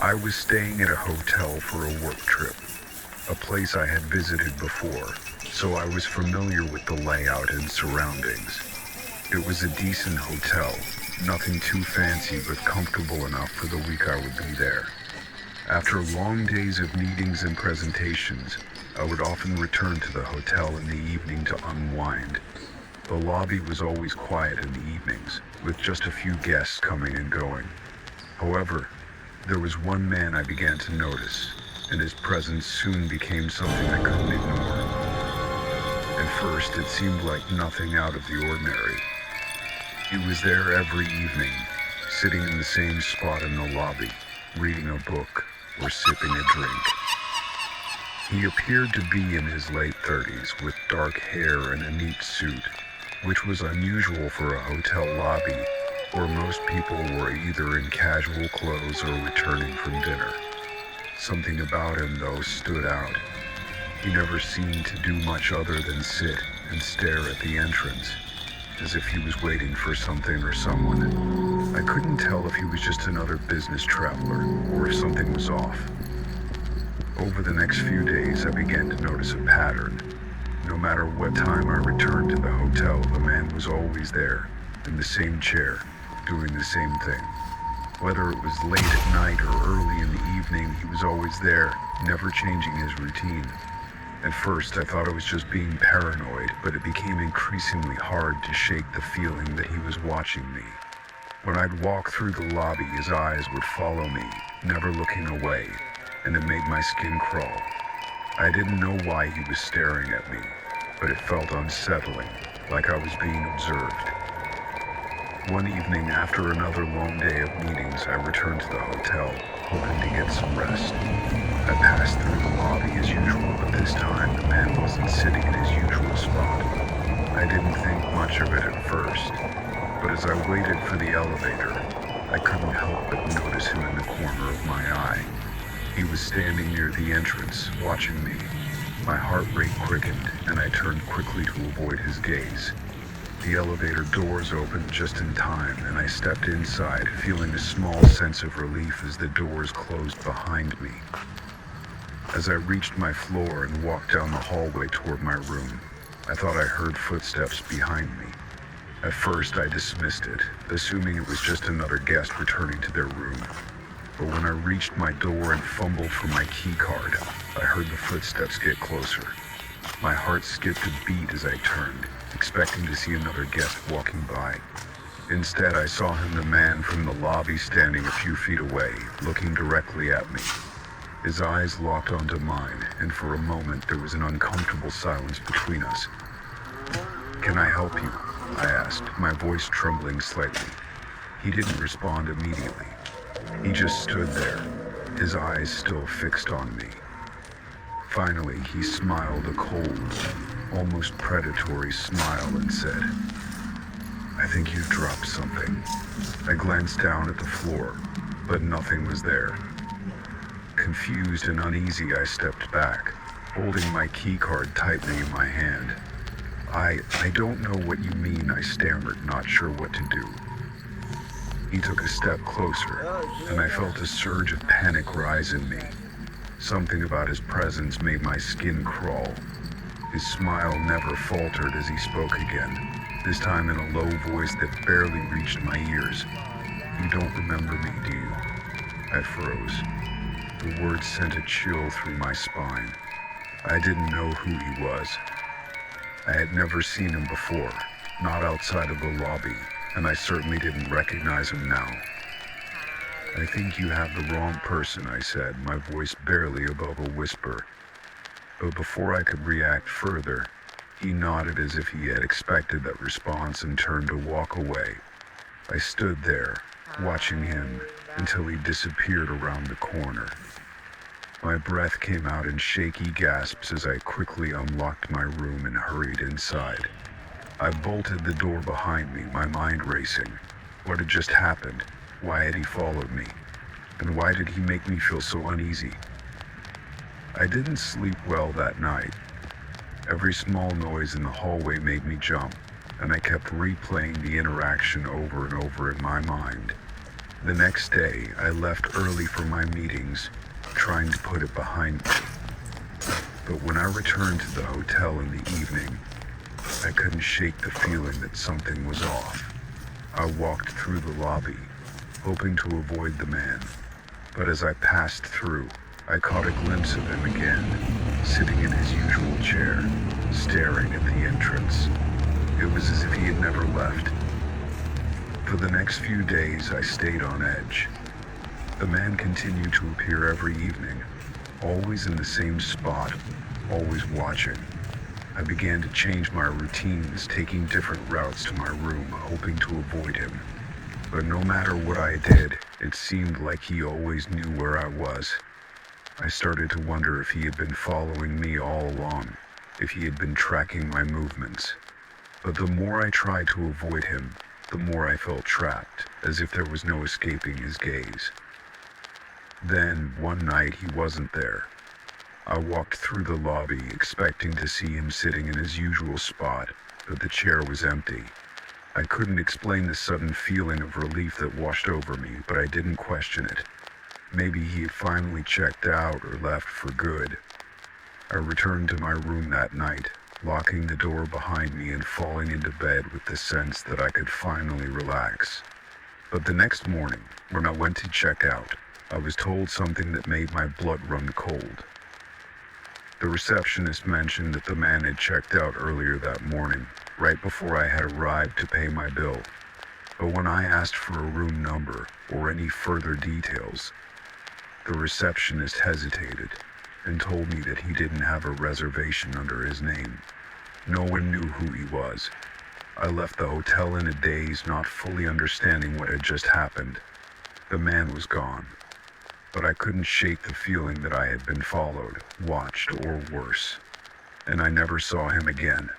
I was staying at a hotel for a work trip, a place I had visited before, so I was familiar with the layout and surroundings. It was a decent hotel, nothing too fancy but comfortable enough for the week I would be there. After long days of meetings and presentations, I would often return to the hotel in the evening to unwind. The lobby was always quiet in the evenings, with just a few guests coming and going. However, there was one man I began to notice, and his presence soon became something I couldn't ignore. At first, it seemed like nothing out of the ordinary. He was there every evening, sitting in the same spot in the lobby, reading a book or sipping a drink. He appeared to be in his late 30s with dark hair and a neat suit, which was unusual for a hotel lobby where most people were either in casual clothes or returning from dinner. Something about him, though, stood out. He never seemed to do much other than sit and stare at the entrance, as if he was waiting for something or someone. I couldn't tell if he was just another business traveler or if something was off. Over the next few days, I began to notice a pattern. No matter what time I returned to the hotel, the man was always there, in the same chair, doing the same thing. Whether it was late at night or early in the evening, he was always there, never changing his routine. At first, I thought I was just being paranoid, but it became increasingly hard to shake the feeling that he was watching me. When I'd walk through the lobby, his eyes would follow me, never looking away, and it made my skin crawl. I didn't know why he was staring at me, but it felt unsettling, like I was being observed. One evening, after another long day of meetings, I returned to the hotel, hoping to get some rest. I passed through the lobby as usual, but this time the man wasn't sitting in his usual spot. I didn't think much of it at first, but as I waited for the elevator, I couldn't help but notice him in the corner of my eye. He was standing near the entrance, watching me. My heart rate quickened, and I turned quickly to avoid his gaze. The elevator doors opened just in time, and I stepped inside, feeling a small sense of relief as the doors closed behind me. As I reached my floor and walked down the hallway toward my room, I thought I heard footsteps behind me. At first, I dismissed it, assuming it was just another guest returning to their room. But when I reached my door and fumbled for my key card, I heard the footsteps get closer. My heart skipped a beat as I turned, expecting to see another guest walking by. Instead, I saw him, the man from the lobby, standing a few feet away, looking directly at me. His eyes locked onto mine, and for a moment there was an uncomfortable silence between us. "Can I help you?" I asked, my voice trembling slightly. He didn't respond immediately. He just stood there, his eyes still fixed on me. Finally, he smiled a cold, almost predatory smile and said, "I think you dropped something." I glanced down at the floor, but nothing was there. Confused and uneasy, I stepped back, holding my key card tightly in my hand. I don't know what you mean," I stammered, not sure what to do. He took a step closer, and I felt a surge of panic rise in me. Something about his presence made my skin crawl. His smile never faltered as he spoke again, this time in a low voice that barely reached my ears. "You don't remember me, do you?" I froze. The words sent a chill through my spine. I didn't know who he was. I had never seen him before, not outside of the lobby, and I certainly didn't recognize him now. "I think you have the wrong person," I said, my voice barely above a whisper. But before I could react further, he nodded as if he had expected that response and turned to walk away. I stood there, watching him, until he disappeared around the corner. My breath came out in shaky gasps as I quickly unlocked my room and hurried inside. I bolted the door behind me, my mind racing. What had just happened? Why had he followed me? And why did he make me feel so uneasy? I didn't sleep well that night. Every small noise in the hallway made me jump, and I kept replaying the interaction over and over in my mind. The next day, I left early for my meetings, trying to put it behind me. But when I returned to the hotel in the evening, I couldn't shake the feeling that something was off. I walked through the lobby, hoping to avoid the man. But as I passed through, I caught a glimpse of him again, sitting in his usual chair, staring at the entrance. It was as if he had never left. For the next few days, I stayed on edge. The man continued to appear every evening, always in the same spot, always watching. I began to change my routines, taking different routes to my room, hoping to avoid him. But no matter what I did, it seemed like he always knew where I was. I started to wonder if he had been following me all along, if he had been tracking my movements. But the more I tried to avoid him, the more I felt trapped, as if there was no escaping his gaze. Then, one night, he wasn't there. I walked through the lobby, expecting to see him sitting in his usual spot, but the chair was empty. I couldn't explain the sudden feeling of relief that washed over me, but I didn't question it. Maybe he had finally checked out or left for good. I returned to my room that night, locking the door behind me and falling into bed with the sense that I could finally relax. But the next morning, when I went to check out, I was told something that made my blood run cold. The receptionist mentioned that the man had checked out earlier that morning, right before I had arrived to pay my bill. But when I asked for a room number or any further details, the receptionist hesitated and told me that he didn't have a reservation under his name. No one knew who he was. I left the hotel in a daze, not fully understanding what had just happened. The man was gone, but I couldn't shake the feeling that I had been followed, watched, or worse. And I never saw him again.